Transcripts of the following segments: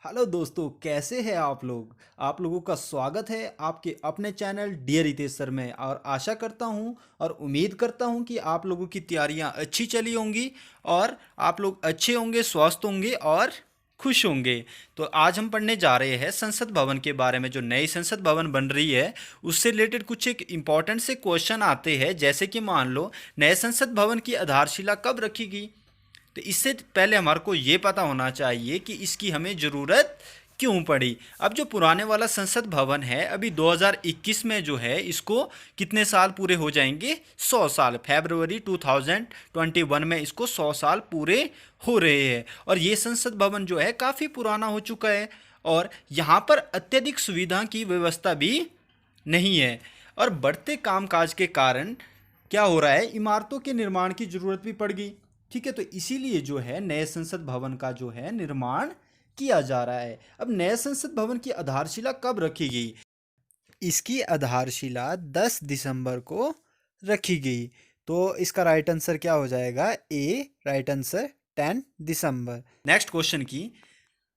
Hello दोस्तों, कैसे हैं आप लोग। आप लोगों का स्वागत है आपके अपने चैनल डियर हितेश सर में। और आशा करता हूं और उम्मीद करता हूं कि आप लोगों की तैयारियां अच्छी चली होंगी और आप लोग अच्छे होंगे, स्वस्थ होंगे और खुश होंगे। तो आज हम पढ़ने जा रहे हैं संसद भवन के बारे में। जो नई संसद भवन बन रही है उससे रिलेटेड कुछ एक इम्पॉर्टेंट से क्वेश्चन आते हैं, जैसे कि मान लो नए संसद भवन की आधारशिला कब रखी गई। तो इससे पहले हमारे को ये पता होना चाहिए कि इसकी हमें ज़रूरत क्यों पड़ी। अब जो पुराने वाला संसद भवन है, अभी 2021 में जो है इसको कितने साल पूरे हो जाएंगे, 100 साल। फरवरी 2021 में इसको 100 साल पूरे हो रहे हैं। और ये संसद भवन जो है काफ़ी पुराना हो चुका है और यहाँ पर अत्यधिक सुविधा की व्यवस्था भी नहीं है। और बढ़ते कामकाज के कारण क्या हो रहा है, इमारतों के निर्माण की ज़रूरत भी पड़ गई। ठीक है, तो इसीलिए जो है नए संसद भवन का जो है निर्माण किया जा रहा है। अब नए संसद भवन की आधारशिला कब रखी गई। इसकी आधारशिला 10 दिसंबर को रखी गई। तो इसका राइट आंसर क्या हो जाएगा, ए राइट आंसर 10 दिसंबर। नेक्स्ट क्वेश्चन की,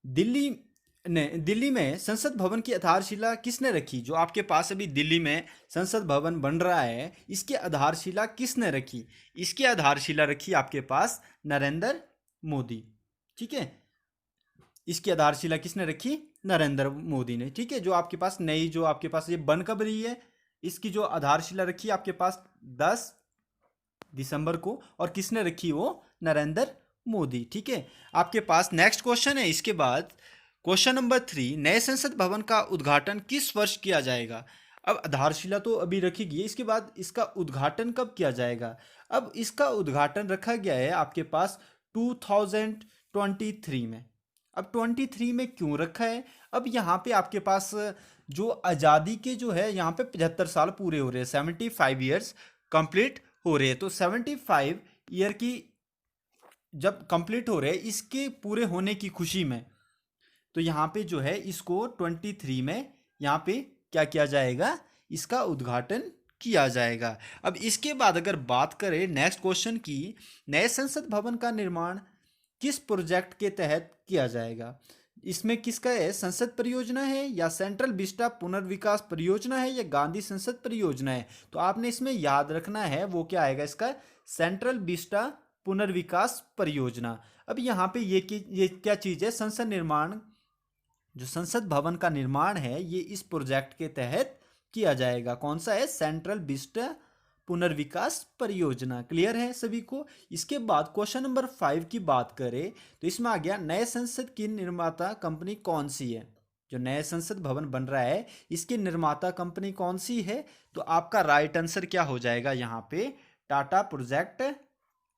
दिल्ली दिल्ली में संसद भवन की आधारशिला किसने रखी। जो आपके पास अभी दिल्ली में संसद भवन बन रहा है, इसकी आधारशिला किसने रखी। इसकी आधारशिला रखी आपके पास नरेंद्र मोदी। ठीक है, इसकी आधारशिला किसने रखी, नरेंद्र मोदी ने। ठीक है, जो आपके पास नई जो आपके पास ये बन कब रही है, इसकी जो आधारशिला रखी आपके पास 10 दिसंबर को, और किसने रखी, वो नरेंद्र मोदी। ठीक है, आपके पास नेक्स्ट क्वेश्चन है। इसके बाद क्वेश्चन नंबर 3, नए संसद भवन का उद्घाटन किस वर्ष किया जाएगा। अब आधारशिला तो अभी रखी गई है, इसके बाद इसका उद्घाटन कब किया जाएगा। अब इसका उद्घाटन रखा गया है आपके पास 2023 में। अब 23 में क्यों रखा है, अब यहाँ पे आपके पास जो आज़ादी के जो है यहाँ पे 75 साल पूरे हो रहे हैं, 75 ईयर्स कंप्लीट हो रहे हैं। तो 75 ईयर की जब कंप्लीट हो रहे हैं, इसके पूरे होने की खुशी में तो यहाँ पे जो है इसको 23 में यहाँ पे क्या किया जाएगा, इसका उद्घाटन किया जाएगा। अब इसके बाद अगर बात करें नेक्स्ट क्वेश्चन की, नए संसद भवन का निर्माण किस प्रोजेक्ट के तहत किया जाएगा। इसमें किसका है, संसद परियोजना है या सेंट्रल विस्टा पुनर्विकास परियोजना है या गांधी संसद परियोजना है। तो आपने इसमें याद रखना है वो क्या आएगा, इसका सेंट्रल विस्टा पुनर्विकास परियोजना। अब यहाँ पे ये क्या चीज़ है, संसद निर्माण, जो संसद भवन का निर्माण है ये इस प्रोजेक्ट के तहत किया जाएगा। कौन सा है, सेंट्रल विस्टा पुनर्विकास परियोजना। क्लियर है सभी को। इसके बाद क्वेश्चन नंबर 5 की बात करें तो इसमें आ गया, नए संसद की निर्माता कंपनी कौन सी है। जो नए संसद भवन बन रहा है इसकी निर्माता कंपनी कौन सी है। तो आपका राइट आंसर क्या हो जाएगा यहाँ पे, टाटा प्रोजेक्ट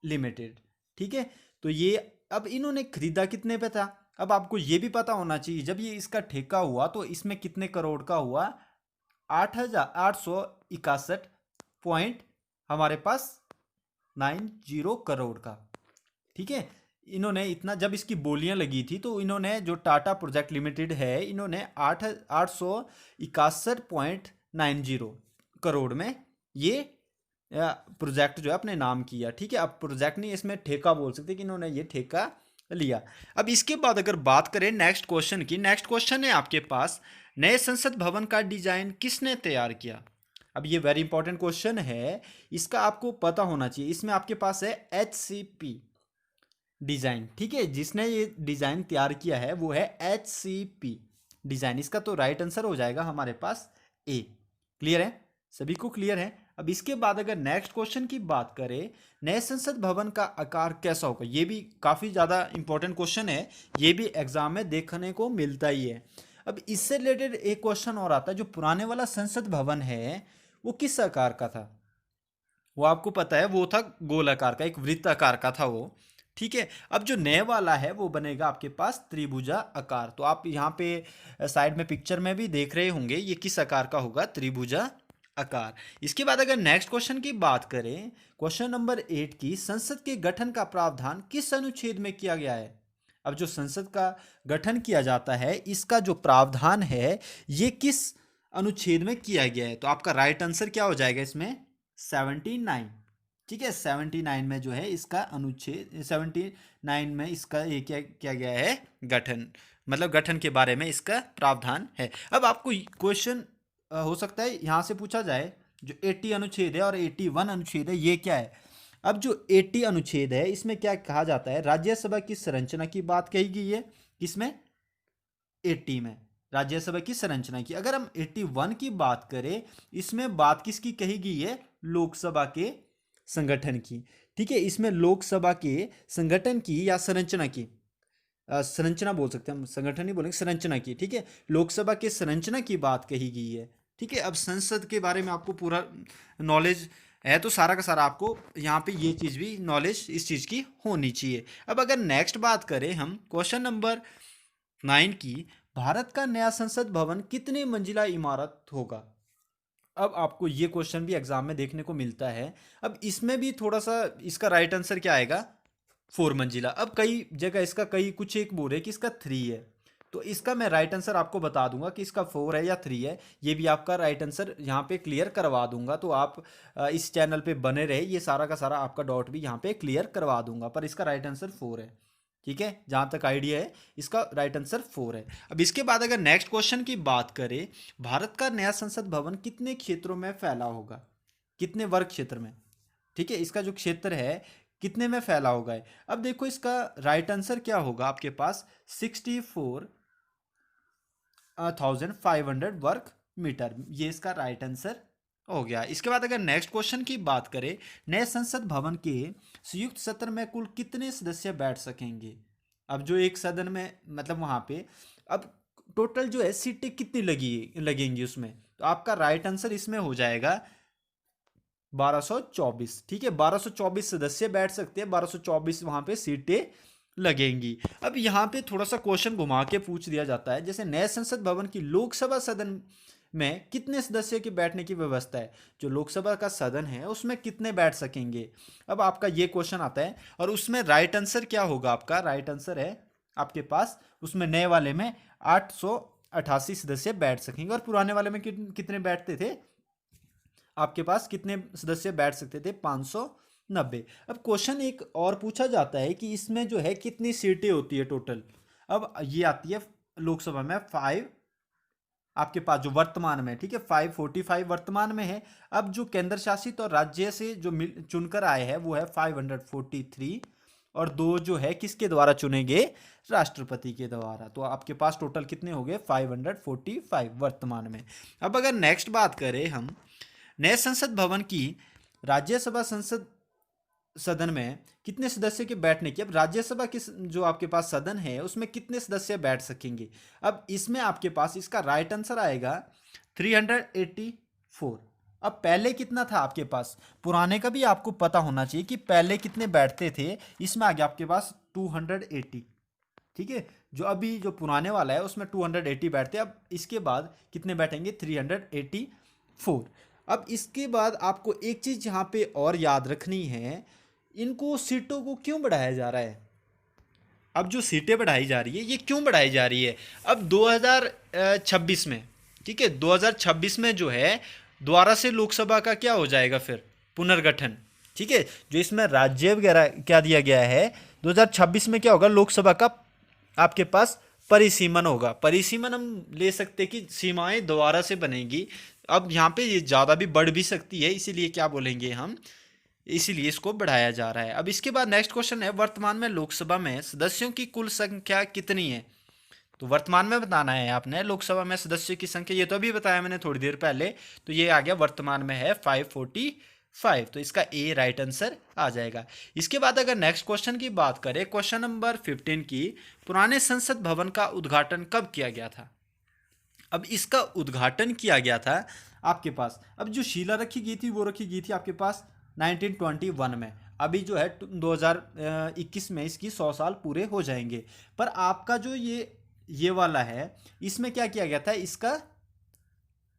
लिमिटेड। ठीक है, तो ये अब इन्होंने खरीदा कितने पे था। अब आपको ये भी पता होना चाहिए, जब ये इसका ठेका हुआ तो इसमें कितने करोड़ का हुआ, 8,861 पॉइंट हमारे पास 90 करोड़ का। ठीक है, इन्होंने इतना, जब इसकी बोलियां लगी थी तो इन्होंने जो टाटा प्रोजेक्ट लिमिटेड है इन्होंने 861.90 करोड़ में ये प्रोजेक्ट जो है अपने नाम किया। ठीक है, अब प्रोजेक्ट नहीं, इसमें ठेका बोल सकते कि इन्होंने ये ठेका लिया। अब इसके बाद अगर बात करें नेक्स्ट क्वेश्चन की, नेक्स्ट क्वेश्चन है आपके पास, नए संसद भवन का डिजाइन किसने तैयार किया। अब ये वेरी इंपॉर्टेंट क्वेश्चन है, इसका आपको पता होना चाहिए। इसमें आपके पास है HCP डिजाइन। ठीक है, जिसने ये डिजाइन तैयार किया है वो है HCP डिजाइन। इसका तो राइट आंसर हो जाएगा हमारे पास ए। क्लियर है, सभी को क्लियर है। अब इसके बाद अगर नेक्स्ट क्वेश्चन की बात करें, नए संसद भवन का आकार कैसा होगा। ये भी काफ़ी ज़्यादा इंपॉर्टेंट क्वेश्चन है, ये भी एग्जाम में देखने को मिलता ही है। अब इससे रिलेटेड एक क्वेश्चन और आता है, जो पुराने वाला संसद भवन है वो किस आकार का था। वो आपको पता है, वो था गोलाकार का, एक वृत्त आकार का था वो। ठीक है, अब जो नए वाला है वो बनेगा आपके पास त्रिभुजा आकार। तो आप यहाँ पे साइड में पिक्चर में भी देख रहे होंगे ये किस आकार का होगा, त्रिभुजा आकार। इसके बाद अगर नेक्स्ट क्वेश्चन की बात करें, क्वेश्चन नंबर 8 की, संसद के गठन का प्रावधान किस अनुच्छेद में किया गया है। अब जो संसद का गठन किया जाता है इसका जो प्रावधान है ये किस अनुच्छेद में किया गया है। तो आपका राइट आंसर क्या हो जाएगा इसमें, 79। ठीक है, 79 में जो है इसका अनुच्छेद, 79 में इसका ये क्या किया गया है, गठन मतलब गठन के बारे में इसका प्रावधान है। अब आपको क्वेश्चन हो सकता है यहाँ से पूछा जाए, जो 80 अनुच्छेद है और 81 अनुच्छेद है ये क्या है। अब जो 80 अनुच्छेद है इसमें क्या कहा जाता है, राज्यसभा की संरचना की बात कही गई है। किसमें? 80 में राज्यसभा की संरचना की। अगर हम 81 की बात करें, इसमें बात किसकी कही गई है? लोकसभा के संगठन की। ठीक है, इसमें लोकसभा के संगठन की या संरचना की, संरचना बोल सकते हैं हम, संगठन नहीं बोलेंगे, संरचना की। ठीक है, लोकसभा के संरचना की बात कही गई है। ठीक है, अब संसद के बारे में आपको पूरा नॉलेज है तो सारा का सारा आपको यहाँ पे ये चीज़ भी नॉलेज इस चीज़ की होनी चाहिए। अब अगर नेक्स्ट बात करें हम क्वेश्चन नंबर 9 की, भारत का नया संसद भवन कितने मंजिला इमारत होगा? अब आपको ये क्वेश्चन भी एग्जाम में देखने को मिलता है। अब इसमें भी थोड़ा सा इसका राइट आंसर क्या आएगा? 4 मंजिला। अब कई जगह इसका कई कुछ एक बोल रहे कि इसका 3 है, तो इसका मैं राइट आंसर आपको बता दूंगा कि इसका 4 है या 3 है। ये भी आपका राइट आंसर यहाँ पे क्लियर करवा दूंगा, तो आप इस चैनल पे बने रहे, ये सारा का सारा आपका डाउट भी यहाँ पे क्लियर करवा दूंगा। पर इसका राइट आंसर 4 है। ठीक है, जहाँ तक आइडिया है इसका राइट आंसर 4 है। अब इसके बाद अगर नेक्स्ट क्वेश्चन की बात करें, भारत का नया संसद भवन कितने क्षेत्रों में फैला होगा? कितने वर्ग क्षेत्र में? ठीक है, इसका जो क्षेत्र है कितने में फैला होगा है। अब देखो इसका राइट आंसर क्या होगा आपके पास, 64,500 वर्ग मीटर, ये इसका राइट आंसर हो गया। इसके बाद अगर नेक्स्ट क्वेश्चन की बात करें, नए संसद भवन के संयुक्त सत्र में कुल कितने सदस्य बैठ सकेंगे? अब जो एक सदन में मतलब वहां पे अब टोटल जो है सीटें कितनी लगेंगी उसमें, तो आपका राइट आंसर इसमें हो जाएगा 1224। ठीक है, 1224 सदस्य बैठ सकते हैं, 1224 वहां पे सीटें लगेंगी। अब यहाँ पे थोड़ा सा क्वेश्चन घुमा के पूछ दिया जाता है, जैसे नए संसद भवन की लोकसभा सदन में कितने सदस्य के बैठने की व्यवस्था है? जो लोकसभा का सदन है उसमें कितने बैठ सकेंगे? अब आपका ये क्वेश्चन आता है और उसमें राइट आंसर क्या होगा? आपका राइट आंसर है आपके पास उसमें नए वाले में 888 सदस्य बैठ सकेंगे, और पुराने वाले में कितने बैठते थे? आपके पास कितने सदस्य बैठ सकते थे? 590। अब क्वेश्चन एक और पूछा जाता है कि इसमें जो है कितनी सीटें होती है टोटल। अब ये आती है लोकसभा में 5, आपके पास जो वर्तमान में, ठीक है, 545 वर्तमान में है। अब जो केंद्र शासित और राज्य से जो चुनकर आए हैं वो है 543, और 2 जो है किसके द्वारा चुने गए? राष्ट्रपति के द्वारा। तो आपके पास टोटल कितने हो गए? 545 वर्तमान में। अब अगर नेक्स्ट बात करें हम, नए संसद भवन की राज्यसभा संसद सदन में कितने सदस्य के बैठने की, अब राज्यसभा की जो आपके पास सदन है उसमें कितने सदस्य बैठ सकेंगे? अब इसमें आपके पास इसका राइट आंसर आएगा 384। अब पहले कितना था आपके पास? पुराने का भी आपको पता होना चाहिए कि पहले कितने बैठते थे। इसमें आ गया आपके पास 280। ठीक है, जो अभी जो पुराने वाला है उसमें 280 बैठते हैं। अब इसके बाद कितने बैठेंगे? 384। अब इसके बाद आपको एक चीज यहाँ पे और याद रखनी है, इनको सीटों को क्यों बढ़ाया जा रहा है? अब जो सीटें बढ़ाई जा रही है ये क्यों बढ़ाई जा रही है? अब 2026 में, ठीक है, 2026 में जो है दोबारा से लोकसभा का क्या हो जाएगा फिर? पुनर्गठन। ठीक है, जो इसमें राज्य वगैरह क्या दिया गया है, 2026 में क्या होगा? लोकसभा का आपके पास परिसीमन होगा। परिसीमन हम ले सकते हैं कि सीमाएं दोबारा से बनेगी। अब यहाँ पे ये ज़्यादा भी बढ़ भी सकती है, इसीलिए क्या बोलेंगे हम, इसीलिए इसको बढ़ाया जा रहा है। अब इसके बाद नेक्स्ट क्वेश्चन है, वर्तमान में लोकसभा में सदस्यों की कुल संख्या कितनी है? तो वर्तमान में बताना है आपने लोकसभा में सदस्यों की संख्या, ये तो अभी बताया मैंने थोड़ी देर पहले। तो ये आ गया वर्तमान में है 545, तो इसका ए राइट आंसर आ जाएगा। इसके बाद अगर नेक्स्ट क्वेश्चन की बात करें, क्वेश्चन नंबर 15 की, पुराने संसद भवन का उद्घाटन कब किया गया था? अब इसका उद्घाटन किया गया था आपके पास, अब जो शिला रखी गई थी वो रखी गई थी आपके पास 1921 में। अभी जो है 2021 में इसकी 100 साल पूरे हो जाएंगे। पर आपका जो ये वाला है इसमें क्या किया गया था? इसका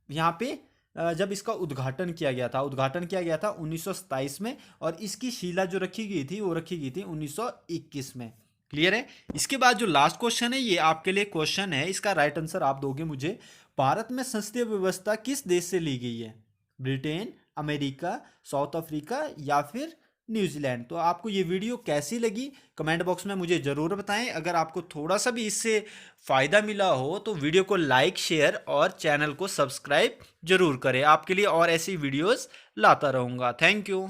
यहाँ पे जब इसका उद्घाटन किया गया था, उद्घाटन किया गया था 1927 में, और इसकी शिला जो रखी गई थी वो रखी गई थी 1921 में। क्लियर है? इसके बाद जो लास्ट क्वेश्चन है ये आपके लिए क्वेश्चन है, इसका राइट आंसर आप दोगे मुझे। भारत में संसदीय व्यवस्था किस देश से ली गई है? ब्रिटेन, अमेरिका, साउथ अफ्रीका या फिर न्यूजीलैंड। तो आपको ये वीडियो कैसी लगी कमेंट बॉक्स में मुझे ज़रूर बताएं। अगर आपको थोड़ा सा भी इससे फ़ायदा मिला हो तो वीडियो को लाइक शेयर और चैनल को सब्सक्राइब जरूर करें। आपके लिए और ऐसी वीडियोस लाता रहूँगा। Thank you.